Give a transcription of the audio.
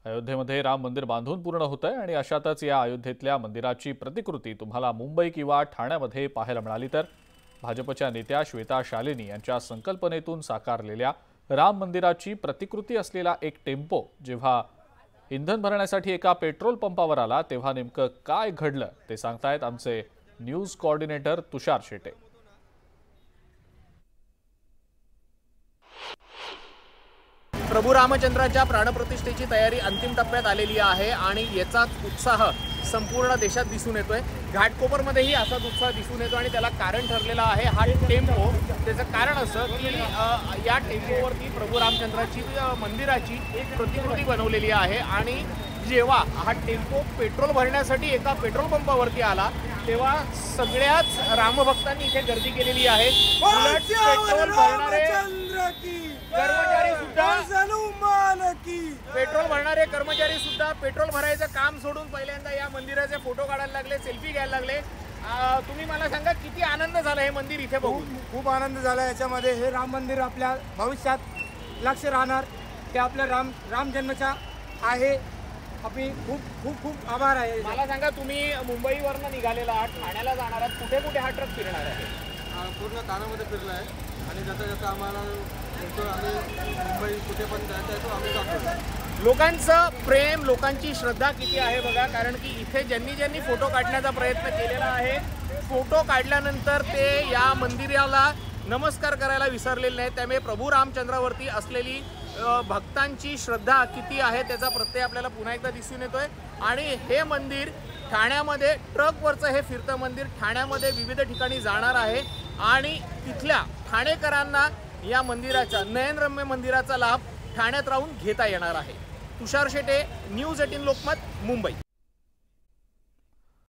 अयोध्येमध्ये राम मंदिर बांधून पूर्ण होत आहे आणि अशातच या अयोध्येतल्या मंदिराची प्रतिकृती तुम्हाला मुंबई किंवा ठाण्यामध्ये पाहायला मिळाली तर भाजपच्या नेत्या श्वेता शालिनी यांच्या संकल्पनेतून साकारलेल्या राम मंदिराची प्रतिकृती असलेला एक टेम्पो जेव्हा इंधन भरण्यासाठी एका पेट्रोल पंपावर आला तेव्हा नेमकं काय घडलं ते सांगतायत आमचे न्यूज कोऑर्डिनेटर तुषार शेटे। प्रभू रामचंद्राच्या प्राणप्रतिष्ठेची तयारी अंतिम टप्प्यात आलेली आहे आणि याचाच उत्साह संपूर्ण देशात दिसून येतोय। घाटकोपरमध्येही असाच उत्साह दिसून येतो आणि त्याला कारण ठरलेला आहे हा टेम्पो। त्याचं कारण असं की या टेम्पोवरती प्रभू रामचंद्राची मंदिराची एक प्रतिकृती बनवलेली आहे आणि जेव्हा हा टेम्पो पेट्रोल भरण्यासाठी एका पेट्रोल पंपावरती आला तेव्हा सगळ्याच रामभक्तांनी इथे गर्दी केलेली आहे। पेट्रोल भरणारे कर्मचारी सुद्धा पेट्रोल भरायचं काम सोडून पहिल्यांदा या मंदिराचे फोटो काढायला लागले, सेल्फी घ्यायला लागले। तुम्ही मला सांगा किती आनंद झाला हे मंदिर इथे बघून? खूप आनंद झाला याच्यामध्ये। हे राम मंदिर आपल्या भविष्यात लक्ष राहणार ते आपल्या राम जन्मचा आहे। आपली खूप खूप खूप आभार आहे। मला सांगा तुम्ही मुंबईवरनं निघालेला आहात, ठाण्याला जाणार आहात, कुठे कुठे हा ट्रक फिरणार आहे? पूर्ण ठाण्यामध्ये फिरला आहे आणि जाता जाता आम्हाला आम्ही मुंबई कुठे पण जायचं आहे तो आम्ही जातो। लोकांचं प्रेम, लोकांची श्रद्धा किती आहे बघा, कारण की इथे ज्यांनी फोटो काढण्याचा प्रयत्न केलेला आहे, फोटो काढल्यानंतर ते या मंदिराला नमस्कार करायला विसरलेले नाहीत। त्यामुळे प्रभू रामचंद्रावरती असलेली भक्तांची श्रद्धा किती आहे त्याचा प्रत्यय आपल्याला पुन्हा एकदा दिसून येतोय। आणि हे मंदिर ठाण्यामध्ये ट्रकवरचं हे फिरतं मंदिर ठाण्यामध्ये विविध ठिकाणी जाणार आहे आणि तिथल्या ठाणेकरांना या मंदिराचा नयनरम्य मंदिराचा लाभ ठाण्यात राहून घेता येणार आहे। तुषार शेटे, न्यूज 18 लोकमत, मुंबई।